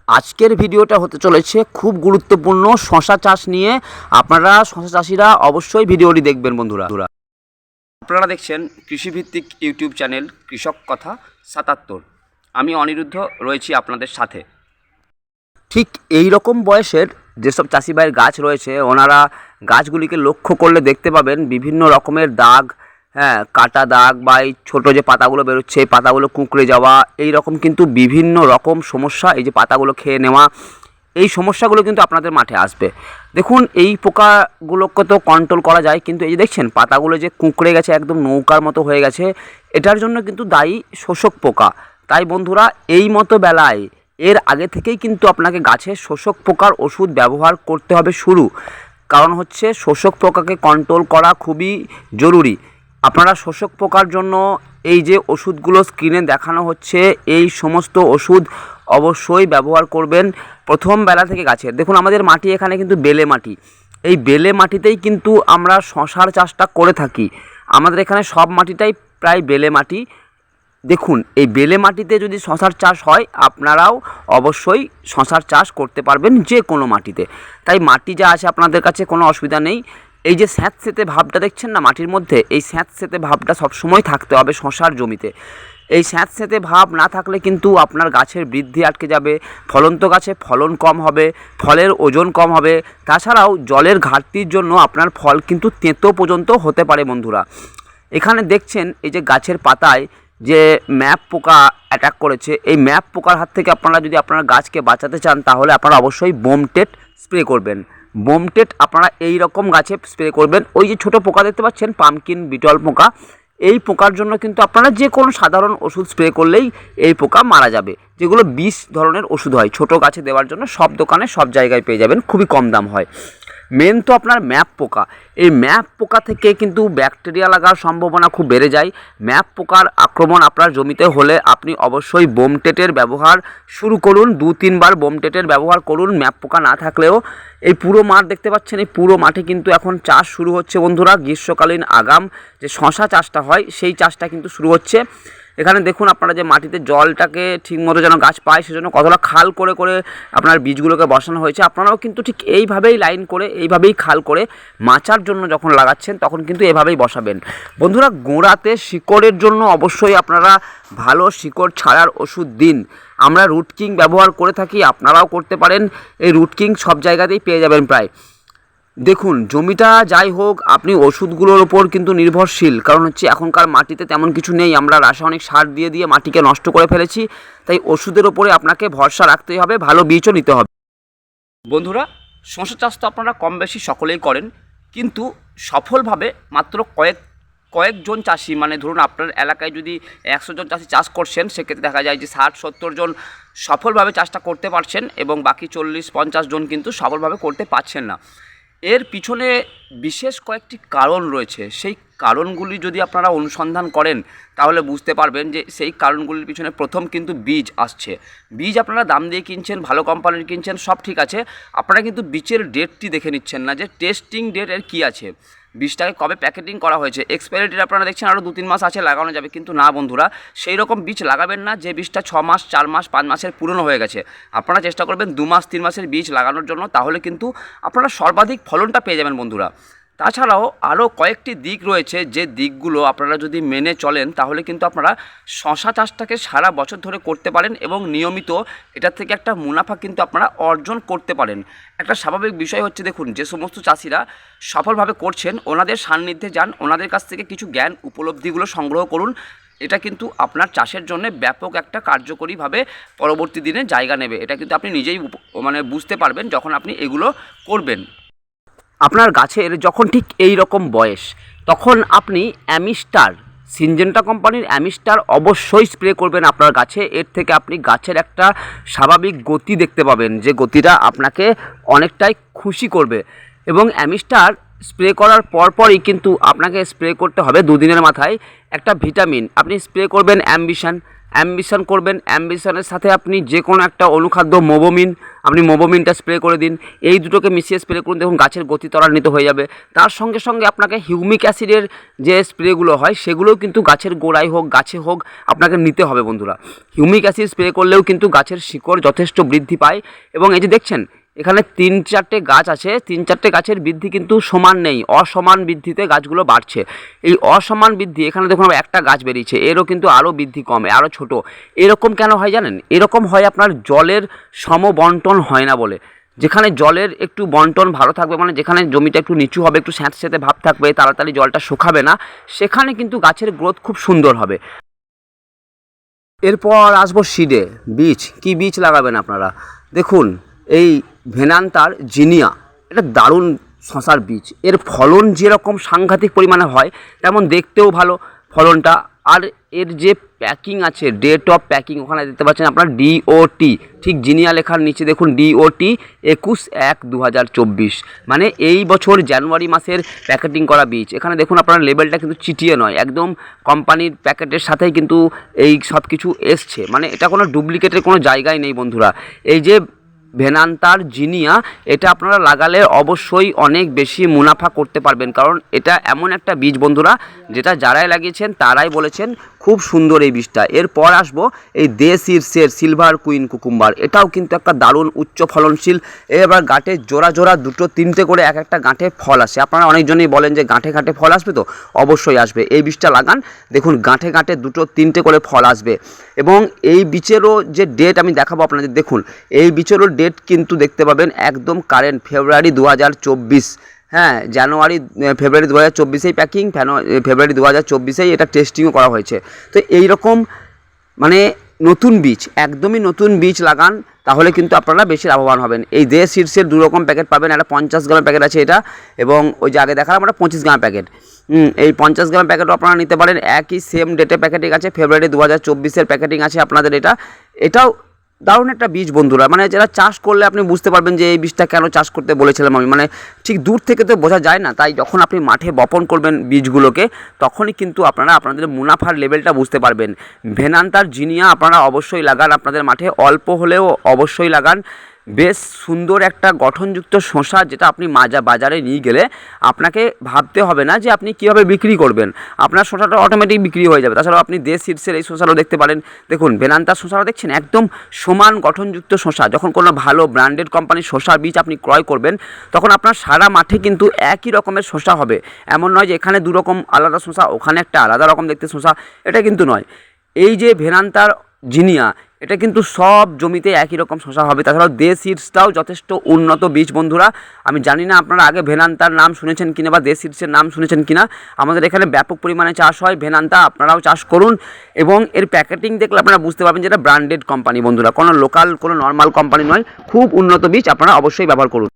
আজকের ভিডিওটা হতে চলেছে খুব গুরুত্বপূর্ণ শশা চাষ নিয়ে। আপনারা শশা চাষিরা অবশ্যই ভিডিওটি দেখবেন বন্ধুরা। আপনারা দেখছেন কৃষিভিত্তিক ইউটিউব চ্যানেল কৃষক কথা 77। আমি অনিরুদ্ধ রয়েছি আপনাদের সাথে। ঠিক এই রকম বয়সের যেসব চাষি ভাইয়ের গাছ রয়েছে, ওনারা গাছগুলিকে লক্ষ্য করলে দেখতে পাবেন বিভিন্ন রকমের দাগ, কাটা দাগ বা এই ছোটো যে পাতাগুলো বেরোচ্ছে এই পাতাগুলো কুঁকড়ে যাওয়া, এই রকম কিন্তু বিভিন্ন রকম সমস্যা, এই যে পাতাগুলো খেয়ে নেওয়া, এই সমস্যাগুলো কিন্তু আপনাদের মাঠে আসবে। দেখুন, এই পোকাগুলোকে তো কন্ট্রোল করা যায়, কিন্তু এই যে দেখছেন পাতাগুলো যে কুঁকড়ে গেছে, একদম নৌকার মতো হয়ে গেছে, এটার জন্য কিন্তু দায়ী শোষক পোকা। তাই বন্ধুরা, এই মতো বেলায় এর আগে থেকেই কিন্তু আপনাকে গাছে শোষক পোকার ওষুধ ব্যবহার করতে হবে শুরু। কারণ হচ্ছে শোষক পোকাকে কন্ট্রোল করা খুবই জরুরি। আপনারা শোষক পোকার জন্য এই যে ওষুধগুলো স্ক্রিনে দেখানো হচ্ছে, এই সমস্ত ওষুধ অবশ্যই ব্যবহার করবেন প্রথম বেলা থেকে গাছের। দেখুন, আমাদের মাটি এখানে কিন্তু বেলে মাটি, এই বেলে মাটিতেই কিন্তু আমরা শশার চাষটা করে থাকি। আমাদের এখানে সব মাটিটাই প্রায় বেলে মাটি। দেখুন, এই বেলে মাটিতে যদি শশার চাষ হয়, আপনারাও অবশ্যই শশার চাষ করতে পারবেন যে কোনো মাটিতে। তাই মাটি যা আছে আপনাদের কাছে কোনো অসুবিধা নেই। এই যে স্যাঁতসেঁতে ভাবটা দেখছেন না মাটির মধ্যে, এই স্যাঁতসেঁতে ভাবটা সবসময় থাকতে হবে শশার জমিতে। এই স্যাঁতসেঁতে ভাব না থাকলে কিন্তু আপনার গাছের বৃদ্ধি আটকে যাবে, ফলন্ত গাছে ফলন কম হবে, ফলের ওজন কম হবে। তাছাড়াও জলের ঘাটতির জন্য আপনার ফল কিন্তু তেঁতো পর্যন্ত হতে পারে বন্ধুরা। এখানে দেখছেন এই যে গাছের পাতায় যে ম্যাপ পোকা অ্যাটাক করেছে, এই ম্যাপ পোকার হাত থেকে আপনারা যদি আপনার গাছকে বাঁচাতে চান, তাহলে আপনারা অবশ্যই বোমটেট স্প্রে করবেন। বোমটেট আপনারা এই রকম গাছে স্প্রে করবেন। ওই যে ছোটো পোকা দেখতে পাচ্ছেন, পামকিন বিটল পোকা, এই পোকার জন্য কিন্তু আপনারা যে কোনো সাধারণ ওষুধ স্প্রে করলেই এই পোকা মারা যাবে। যেগুলো 20 ধরনের ওষুধ হয় ছোটো গাছে দেওয়ার জন্য, সব দোকানে সব জায়গায় পেয়ে যাবেন, খুবই কম দাম হয়। মেন তো আপনার ম্যাপ পোকা। এই ম্যাপ পোকা থেকে কিন্তু ব্যাকটেরিয়া লাগার সম্ভাবনা খুব বেড়ে যায়। ম্যাপ পোকার আক্রমণ আপনার জমিতে হলে আপনি অবশ্যই বোমটেটের ব্যবহার শুরু করুন। 2-3 বার বোমটেটের ব্যবহার করুন ম্যাপ পোকা না থাকলেও। এই পুরো মাঠ দেখতে পাচ্ছেন, এই পুরো মাঠে কিন্তু এখন চাষ শুরু হচ্ছে বন্ধুরা। গ্রীষ্মকালীন আগাম যে শশা চাষটা হয়, সেই চাষটা কিন্তু শুরু হচ্ছে। এখানে দেখুন, আপনারা যে মাটিতে জলটাকে ঠিকমতো যেন গাছ পায়, সেজন্য কতটা খাল করে করে আপনার বীজগুলোকে বসানো হয়েছে। আপনারাও কিন্তু ঠিক এইভাবেই লাইন করে, এইভাবেই খাল করে মাচার জন্য যখন লাগাচ্ছেন, তখন কিন্তু এভাবেই বসাবেন বন্ধুরা। গোড়াতে শিকড়ের জন্য অবশ্যই আপনারা ভালো শিকড় ছাড়ার ওষুধ দিন। আমরা রুট কিং ব্যবহার করে থাকি, আপনারাও করতে পারেন। এই রুট কিং সব জায়গাতেই পেয়ে যাবেন প্রায়। দেখুন, জমিটা যাই হোক, আপনি ওষুধগুলোর ওপর কিন্তু নির্ভরশীল। কারণ হচ্ছে এখনকার মাটিতে তেমন কিছু নেই, আমরা রাসায়নিক সার দিয়ে দিয়ে মাটিকে নষ্ট করে ফেলেছি। তাই ওষুধের ওপরে আপনাকে ভরসা রাখতেই হবে, ভালো বীজও নিতে হবে বন্ধুরা। শশা চাষ তো আপনারা কম বেশি সকলেই করেন, কিন্তু সফলভাবে মাত্র কয়েকজন চাষি, মানে ধরুন আপনার এলাকায় যদি 100 জন চাষি চাষ করছেন, সেক্ষেত্রে দেখা যায় যে 60-70 জন সফলভাবে চাষটা করতে পারছেন, এবং বাকি 40-50 জন কিন্তু সফলভাবে করতে পারছেন না। এর পিছনে বিশেষ কয়েকটি কারণ রয়েছে। সেই কারণগুলি যদি আপনারা অনুসন্ধান করেন, তাহলে বুঝতে পারবেন যে সেই কারণগুলির পিছনে প্রথম কিন্তু বীজ আসছে। বীজ আপনারা দাম দিয়ে কিনছেন, ভালো কোম্পানির কিনছেন, সব ঠিক আছে। আপনারা কিন্তু বীজের ডেটটি দেখে নিচ্ছেন না, যে টেস্টিং ডেট এর কী আছে, বীজটাকে কবে প্যাকেটিং করা হয়েছে। এক্সপায়ারি ডেট আপনারা দেখছেন আরও 2-3 মাস আছে, লাগানো যাবে, কিন্তু না বন্ধুরা, সেই রকম বীজ লাগাবেন না যে বীজটা 6 মাস, 4 মাস, 5 মাসের পুরনো হয়ে গেছে। আপনারা চেষ্টা করবেন 2 মাস, 3 মাসের বীজ লাগানোর জন্য, তাহলে কিন্তু আপনারা সর্বাধিক ফলনটা পেয়ে যাবেন বন্ধুরা। তাছাড়াও আরও কয়েকটি দিক রয়েছে, যে দিকগুলো আপনারা যদি মেনে চলেন, তাহলে কিন্তু আপনারা শশা চাষটাকে সারা বছর ধরে করতে পারেন, এবং নিয়মিত এটার থেকে একটা মুনাফা কিন্তু আপনারা অর্জন করতে পারেন। একটা স্বাভাবিক বিষয় হচ্ছে, দেখুন, যে সমস্ত চাষিরা সফলভাবে করছেন, ওনাদের সান্নিধ্যে যান, ওনাদের কাছ থেকে কিছু জ্ঞান উপলব্ধিগুলো সংগ্রহ করুন। এটা কিন্তু আপনার চাষের জন্য ব্যাপক একটা কার্যকরীভাবে পরবর্তী দিনে জায়গা নেবে। এটা কিন্তু আপনি নিজেই বুঝতে পারবেন যখন আপনি এগুলো করবেন। আপনার গাছের যখন ঠিক এই রকম বয়স, তখন আপনি অ্যামিস্টার, সিনজেন্টা কোম্পানির অ্যামিস্টার অবশ্যই স্প্রে করবেন আপনার গাছে। এর থেকে আপনি গাছের একটা স্বাভাবিক গতি দেখতে পাবেন, যে গতিটা আপনাকে অনেকটাই খুশি করবে। এবং অ্যামিস্টার স্প্রে করার পরপরই কিন্তু আপনাকে স্প্রে করতে হবে 2 দিনের মাথায় একটা ভিটামিন। আপনি স্প্রে করবেন অ্যাম্বিশন। অ্যাম্বিশন করবেন, অ্যাম্বিশনের সাথে আপনি যে কোনো একটা অনুখাদ্য মোবোমিন, আপনি মোবোমিনটা স্প্রে করে দিন, এই দুটোকে মিশিয়ে স্প্রে করুন, দেখুন গাছের গতি ত্বরান্বিত হয়ে যাবে। তার সঙ্গে সঙ্গে আপনাকে হিউমিক অ্যাসিডের যে স্প্রেগুলো হয় সেগুলোও কিন্তু গাছের গোড়ায় হোক গাছে হোক আপনাকে নিতে হবে বন্ধুরা। হিউমিক অ্যাসিড স্প্রে করলেও কিন্তু গাছের শিকড় যথেষ্ট বৃদ্ধি পায়। এবং এই যে দেখছেন এখানে 3-4টে গাছ আছে, 3-4টে গাছের বৃদ্ধি কিন্তু সমান নেই, অসমান বৃদ্ধিতে গাছগুলো বাড়ছে। এই অসমান বৃদ্ধি, এখানে দেখুন আবার একটা গাছ বেরিয়েছে, এরও কিন্তু আরও বৃদ্ধি কমে, আরও ছোট। এরকম কেন হয় জানেন? এরকম হয় আপনার জলের সমবন্টন হয় না বলে। যেখানে জলের একটু বন্টন ভালো থাকবে, মানে যেখানে জমিটা একটু নিচু হবে, একটু স্যাঁতস্যাঁতে ভাব থাকবে, তাড়াতাড়ি জলটা শুকাবে না, সেখানে কিন্তু গাছের গ্রোথ খুব সুন্দর হবে। এরপর আসবো সিডে, বীজ। কি বীজ লাগাবেন আপনারা? দেখুন এই ভেনান্তার জিনিয়া, এটা দারুণ শশার বীজ। এর ফলন যেরকম সাংঘাতিক পরিমাণে হয়, তেমন দেখতেও ভালো ফলনটা। আর এর যে প্যাকিং আছে, ডেট অফ প্যাকিং, ওখানে দেখতে পাচ্ছেন আপনার DOT, ঠিক জিনিয়া লেখার নিচে দেখুন DOT 21/1/2024, মানে এই বছর জানুয়ারি মাসের প্যাকেটিং করা বীজ। এখানে দেখুন আপনার লেবেলটা কিন্তু চিটিয়ে নয়, একদম কোম্পানির প্যাকেটের সাথেই কিন্তু এই সব কিছু এসছে, মানে এটা কোনো ডুপ্লিকেটের কোনো জায়গায় নেই বন্ধুরা। এই যে ভেনান্তার জিনিয়া, এটা আপনারা লাগালে অবশ্যই অনেক বেশি মুনাফা করতে পারবেন, কারণ এটা এমন একটা বীজ বন্ধুরা, যেটা যারাই লাগিয়েছেন তারাই বলেছেন খুব সুন্দর এই বীজটা। এরপর আসবো এই দেশিরসের সিলভার কুইন কুকুম্বার, এটাও কিন্তু একটা দারুণ উচ্চ ফলনশীল। এবার গাঁটে জোড়া জোড়া 2-3টে করে এক একটা গাঁটে ফল আসে। আপনারা অনেকজনই বলেন যে গাঁটে গাঁটে ফল আসবে, তো অবশ্যই আসবে। এই বীজটা লাগান, দেখুন গাঁটে গাঁটে 2-3টে করে ফল আসবে। এবং এই বীজেরও যে ডেট আমি দেখাবো আপনাদের, দেখুন এই বীজেরও ডেট কিন্তু দেখতে পাবেন একদম কারেন্ট, ফেব্রুয়ারি 2024। হ্যাঁ, ফেব্রুয়ারি 2024-এই প্যাকিং, ফেব্রুয়ারি 2024-এই এটা টেস্টিংও করা হয়েছে। তো এই রকম মানে নতুন বীজ, একদমই নতুন বীজ লাগান, তাহলে কিন্তু আপনারা বেশি লাভবান হবেন। এই দেশ সিডসের 2 রকম প্যাকেট পাবেন, একটা 50 গ্রামের প্যাকেট আছে এটা, এবং ওই যে আগে দেখালাম আমরা 25 গ্রামের প্যাকেট। এই 50 গ্রামের প্যাকেটও আপনারা নিতে পারেন, একই সেম ডেটে প্যাকেটিং আছে, ফেব্রুয়ারি 2024-এর প্যাকেটিং আছে আপনাদের। এটাও দারুণ একটা বীজ বন্ধুরা, মানে যারা চাষ করলে আপনি বুঝতে পারবেন যে এই বীজটা কেন চাষ করতে বলেছিলাম আমি, মানে ঠিক দূর থেকে তো বোঝা যায় না, তাই যখন আপনি মাঠে বপন করবেন বীজগুলোকে, তখনই কিন্তু আপনারা আপনাদের মুনাফার লেভেলটা বুঝতে পারবেন। ভেনান্তার জিনিয়া আপনারা অবশ্যই লাগান আপনাদের মাঠে, অল্প হলেও অবশ্যই লাগান। বেশ সুন্দর একটা গঠনযুক্ত শসা, যেটা আপনি বাজারে নিয়ে গেলে আপনাকে ভাবতে হবে না যে আপনি কীভাবে বিক্রি করবেন, আপনার শসাটা অটোমেটিক বিক্রি হয়ে যাবে। তাছাড়াও আপনি দেশ সিডসের এই শসাটাও দেখতে পারেন, দেখুন ভেনান্তার শসাটা দেখছেন একদম সমান গঠনযুক্ত শসা। যখন কোনো ভালো ব্র্যান্ডেড কোম্পানির শসার বীজ আপনি ক্রয় করবেন, তখন আপনার সারা মাঠে কিন্তু একই রকমের শসা হবে। এমন নয় যে এখানে 2 রকম আলাদা শসা, ওখানে একটা আলাদা রকম দেখতে শসা, এটা কিন্তু নয়। এই যে ভেনান্তার জিনিয়া, এটা কিন্তু সব জমিতে একই রকম শসা হবে। তাছাড়াও দেশ সিডসটাও যথেষ্ট উন্নত বীজ বন্ধুরা। আমি জানি না আপনারা আগে ভেনান্তার নাম শুনেছেন কিনা বা দেশ সিডসের নাম শুনেছেন কিনা, আমাদের এখানে ব্যাপক পরিমাণে চাষ হয় ভেনান্তা, আপনারাও চাষ করুন। এবং এর প্যাকেটিং দেখলে আপনারা বুঝতে পারবেন যে এটা ব্র্যান্ডেড কোম্পানি বন্ধুরা, কোনো লোকাল কোনো নর্মাল কোম্পানি নয়, খুব উন্নত বীজ, আপনারা অবশ্যই ব্যবহার করুন।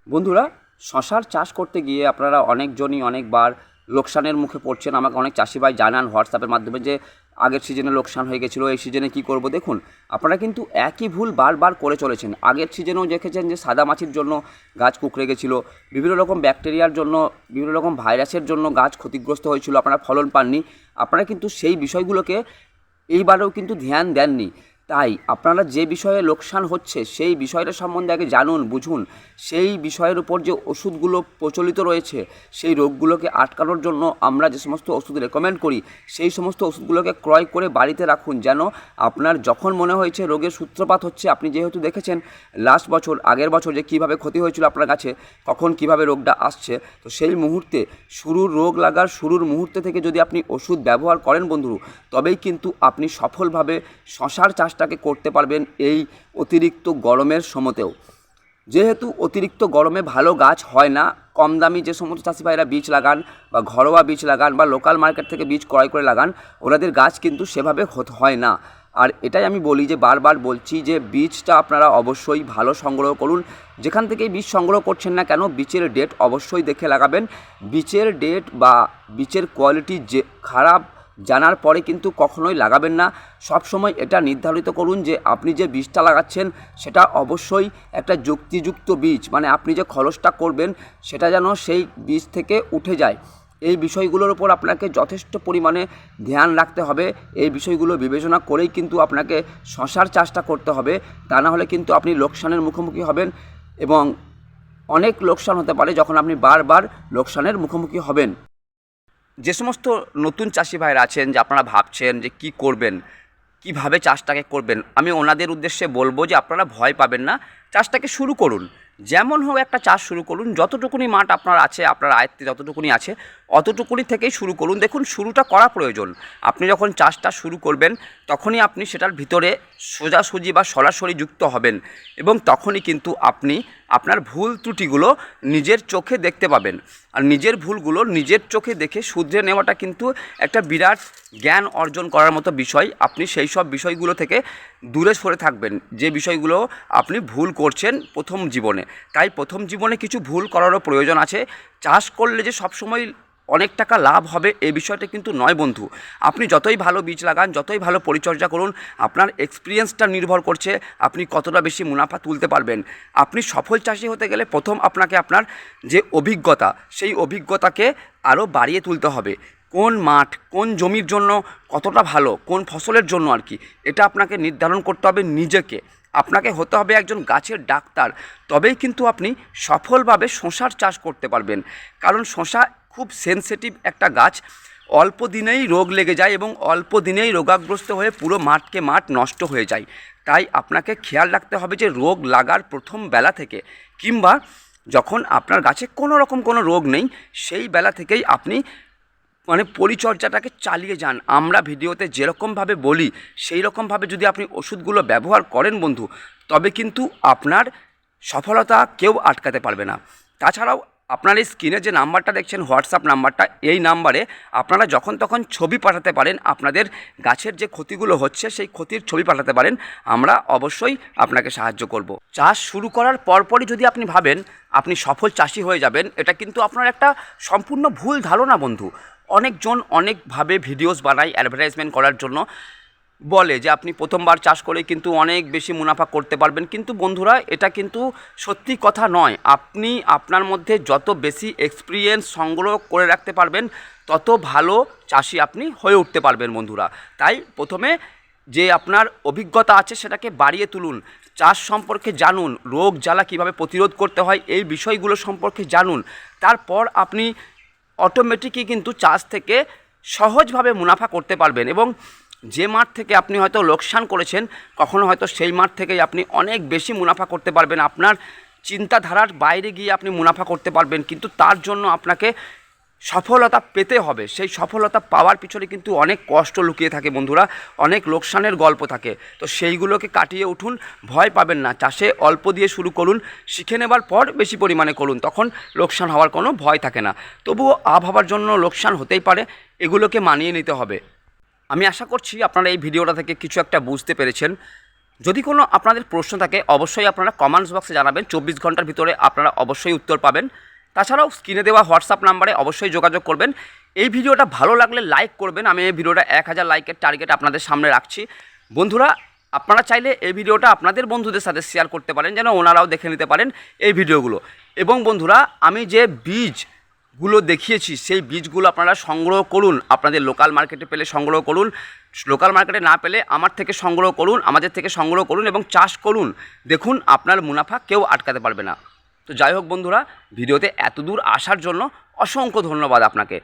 বন্ধুরা, শশার চাষ করতে গিয়ে আপনারা অনেকজনই অনেকবার লোকসানের মুখে পড়ছেন। আমাকে অনেক চাষি ভাই জানান হোয়াটসঅ্যাপের মাধ্যমে যে আগের সিজনে লোকসান হয়ে গেছিলো, এই সিজনে কী করব। দেখুন আপনারা কিন্তু একই ভুল বারবার করে চলেছেন। আগের সিজনেও দেখেছেন যে সাদা মাছির জন্য গাছ কুঁকড়ে গেছিলো, বিভিন্ন রকম ব্যাকটেরিয়ার জন্য, বিভিন্ন রকম ভাইরাসের জন্য গাছ ক্ষতিগ্রস্ত হয়েছিল, আপনারা ফলন পাননি। আপনারা কিন্তু সেই বিষয়গুলোকে এইবারেও কিন্তু ধ্যান দেননি। তাই আপনারা যে বিষয়ে লোকসান হচ্ছে সেই বিষয়টা সম্বন্ধে আগে জানুন, বুঝুন। সেই বিষয়ের উপর যে ওষুধগুলো প্রচলিত রয়েছে, সেই রোগগুলোকে আটকানোর জন্য আমরা যে সমস্ত ওষুধ রেকমেন্ড করি, সেই সমস্ত ওষুধগুলোকে ক্রয় করে বাড়িতে রাখুন, যেন আপনার যখন মনে হয়েছে রোগের সূত্রপাত হচ্ছে, আপনি যেহেতু দেখেছেন লাস্ট বছর, আগের বছর যে কীভাবে ক্ষতি হয়েছিল আপনার কাছে, কখন কিভাবে রোগটা আসছে, তো সেই মুহূর্তে রোগ লাগার শুরুর মুহূর্তে থেকে যদি আপনি ওষুধ ব্যবহার করেন বন্ধু, তবেই কিন্তু আপনি সফলভাবে শশার চাষটাকে করতে পারবেন এই অতিরিক্ত গরমের সময়তেও। যেহেতু অতিরিক্ত গরমে ভালো গাছ হয় না, কম দামি যে সমস্ত চাষি ভাইরা বীজ লাগান বা ঘরোয়া বীজ লাগান বা লোকাল মার্কেট থেকে বীজ ক্রয় করে লাগান, ওনাদের গাছ কিন্তু সেভাবে হয় না। আর এটাই আমি বলি, যে বারবার বলছি যে বীজটা আপনারা অবশ্যই ভালো সংগ্রহ করুন। যেখান থেকে বীজ সংগ্রহ করছেন না কেন, বীজের ডেট অবশ্যই দেখে লাগাবেন। বীজের ডেট বা বীজের কোয়ালিটি যে খারাপ জানার পরে কিন্তু কখনোই লাগাবেন না। সব সময় এটা নির্ধারিত করুন যে আপনি যে বীজটা লাগাচ্ছেন সেটা অবশ্যই একটা যুক্তিযুক্ত বীজ, মানে আপনি যে খরচটা করবেন সেটা যেন সেই বীজ থেকে উঠে যায়। এই বিষয়গুলোর উপর আপনাকে যথেষ্ট পরিমাণে ধ্যান রাখতে হবে। এই বিষয়গুলো বিবেচনা করেই কিন্তু আপনাকে শশার চাষটা করতে হবে, তা না হলে কিন্তু আপনি লোকসানের মুখোমুখি হবেন এবং অনেক লোকসান হতে পারে যখন আপনি বারবার লোকসানের মুখোমুখি হবেন। যে সমস্ত নতুন চাষি ভাইরা আছেন যে আপনারা ভাবছেন যে কি করবেন, কিভাবে চাষটাকে করবেন, আমি ওনাদের উদ্দেশ্যে বলবো যে আপনারা ভয় পাবেন না, চাষটাকে শুরু করুন। যেমন হোক একটা চাষ শুরু করুন, যতটুকুনি মাঠ আপনার আছে, আপনার আয়ত্তে যতটুকুনি আছে অতটুকুনি থেকেই শুরু করুন। দেখুন, শুরুটা করা প্রয়োজন। আপনি যখন চাষটা শুরু করবেন তখনই আপনি সেটার ভিতরে সোজাসুজি বা সরাসরি যুক্ত হবেন এবং তখনই কিন্তু আপনি আপনার ভুল ত্রুটিগুলো নিজের চোখে দেখতে পাবেন। আর নিজের ভুলগুলো নিজের চোখে দেখে শুধরে নেওয়াটা কিন্তু একটা বিরাট জ্ঞান অর্জন করার মতো বিষয়। আপনি সেই সব বিষয়গুলো থেকে দূরে সরে থাকবেন যে বিষয়গুলো আপনি ভুল করছেন প্রথম জীবনে। তাই প্রথম জীবনে কিছু ভুল করারও প্রয়োজন আছে। চাষ করলে যে সবসময় অনেক টাকা লাভ হবে এই বিষয়টা কিন্তু নয় বন্ধু। আপনি যতই ভালো বীজ লাগান, যতই ভালো পরিচর্যা করুন, আপনার এক্সপিরিয়েন্সটা নির্ভর করছে আপনি কতটা বেশি মুনাফা তুলতে পারবেন। আপনি সফল চাষি হতে গেলে প্রথম আপনাকে আপনার যে অভিজ্ঞতা, সেই অভিজ্ঞতাকে আরও বাড়িয়ে তুলতে হবে। কোন মাঠ, কোন জমির জন্য কতটা ভালো, কোন ফসলের জন্য আর কি, এটা আপনাকে নির্ধারণ করতে হবে নিজেকে। আপনাকে হতে হবে একজন গাছের ডাক্তার, তবেই কিন্তু আপনি সফলভাবে শশার চাষ করতে পারবেন। কারণ শশা খুব সেনসিটিভ একটা গাছ, অল্প দিনেই রোগ লেগে যায় এবং অল্প দিনেই রোগাগ্রস্ত হয়ে পুরো মাঠ নষ্ট হয়ে যায়। তাই আপনাকে খেয়াল রাখতে হবে যে রোগ লাগার প্রথম বেলা থেকে কিংবা যখন আপনার গাছে কোনো রকম কোনো রোগ নেই সেই বেলা থেকেই আপনি পরিচর্যাটাকে চালিয়ে যান। আমরা ভিডিওতে যেরকমভাবে বলি সেই রকমভাবে যদি আপনি ওষুধগুলো ব্যবহার করেন বন্ধু, তবে কিন্তু আপনার সফলতা কেউ আটকাতে পারবে না। তাছাড়াও আপনার এই স্ক্রিনে যে নাম্বারটা দেখছেন, হোয়াটসঅ্যাপ নাম্বারটা, এই নাম্বারে আপনারা যখন তখন ছবি পাঠাতে পারেন। আপনাদের গাছের যে ক্ষতিগুলো হচ্ছে সেই ক্ষতির ছবি পাঠাতে পারেন, আমরা অবশ্যই আপনাকে সাহায্য করব। চাষ শুরু করার পরপরই যদি আপনি ভাবেন আপনি সফল চাষি হয়ে যাবেন, এটা কিন্তু আপনার একটা সম্পূর্ণ ভুল ধারণা বন্ধু। অনেকজন অনেকভাবে ভিডিওস বানায় অ্যাডভার্টাইজমেন্ট করার জন্য, বলে যে আপনি প্রথমবার চাষ করে কিন্তু অনেক বেশি মুনাফা করতে পারবেন। কিন্তু বন্ধুরা, এটা কিন্তু সত্যি কথা নয়। আপনি আপনার মধ্যে যত বেশি এক্সপিরিয়েন্স সংগ্রহ করে রাখতে পারবেন তত ভালো চাষি আপনি হয়ে উঠতে পারবেন বন্ধুরা। তাই প্রথমে যে আপনার অভিজ্ঞতা আছে সেটাকে বাড়িয়ে তুলুন, চাষ সম্পর্কে জানুন, রোগ জ্বালা কীভাবে প্রতিরোধ করতে হয় এই বিষয়গুলো সম্পর্কে জানুন। তারপর আপনি অটোমেটিকই কিন্তু চাষ থেকে সহজভাবে মুনাফা করতে পারবেন এবং যে মাঠ থেকে আপনি হয়তো লোকসান করেছেন, কখনো হয়তো সেই মাঠ থেকেই আপনি অনেক বেশি মুনাফা করতে পারবেন। আপনার চিন্তাধারার বাইরে গিয়ে আপনি মুনাফা করতে পারবেন, কিন্তু তার জন্য আপনাকে সফলতা পেতে হবে। সেই সফলতা পাওয়ার পিছনে কিন্তু অনেক কষ্ট লুকিয়ে থাকে বন্ধুরা, অনেক লোকসানের গল্প থাকে। তো সেইগুলোকে কাটিয়ে উঠুন, ভয় পাবেন না। চাষে অল্প দিয়ে শুরু করুন, শিখে নেবার পর বেশি পরিমাণে করুন, তখন লোকসান হওয়ার কোনো ভয় থাকে না। তবুও আবহাওয়ার জন্য লোকসান হতেই পারে, এগুলোকে মানিয়ে নিতে হবে। আমি আশা করছি আপনারা এই ভিডিওটা থেকে কিছু একটা বুঝতে পেরেছেন। যদি কোনো আপনাদের প্রশ্ন থাকে অবশ্যই আপনারা কমেন্টস বক্সে জানাবেন, 24 ঘন্টার ভিতরে আপনারা অবশ্যই উত্তর পাবেন। তাছাড়াও স্ক্রিনে দেওয়া হোয়াটসঅ্যাপ নাম্বারে অবশ্যই যোগাযোগ করবেন। এই ভিডিওটা ভালো লাগলে লাইক করবেন। আমি এই ভিডিওটা 1000 লাইকের টার্গেট আপনাদের সামনে রাখছি বন্ধুরা। আপনারা চাইলে এই ভিডিওটা আপনাদের বন্ধুদের সাথে শেয়ার করতে পারেন, যেন ওনারাও দেখে নিতে পারেন এই ভিডিওগুলো। এবং বন্ধুরা, আমি যে বীজগুলো দেখিয়েছি সেই বীজগুলো আপনারা সংগ্রহ করুন, আপনাদের লোকাল মার্কেটে পেলে সংগ্রহ করুন, লোকাল মার্কেটে না পেলে আমার থেকে সংগ্রহ করুন, আমাদের থেকে সংগ্রহ করুন এবং চাষ করুন। দেখুন, আপনার মুনাফা কেউ আটকাতে পারবে না। তো যাই হোক বন্ধুরা, ভিডিওতে এত দূর আসার জন্য অসংখ্য ধন্যবাদ আপনাকে।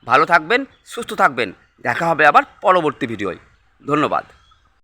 ভালো থাকবেন, সুস্থ থাকবেন, দেখা হবে আবার পরবর্তী ভিডিওয়। ধন্যবাদ।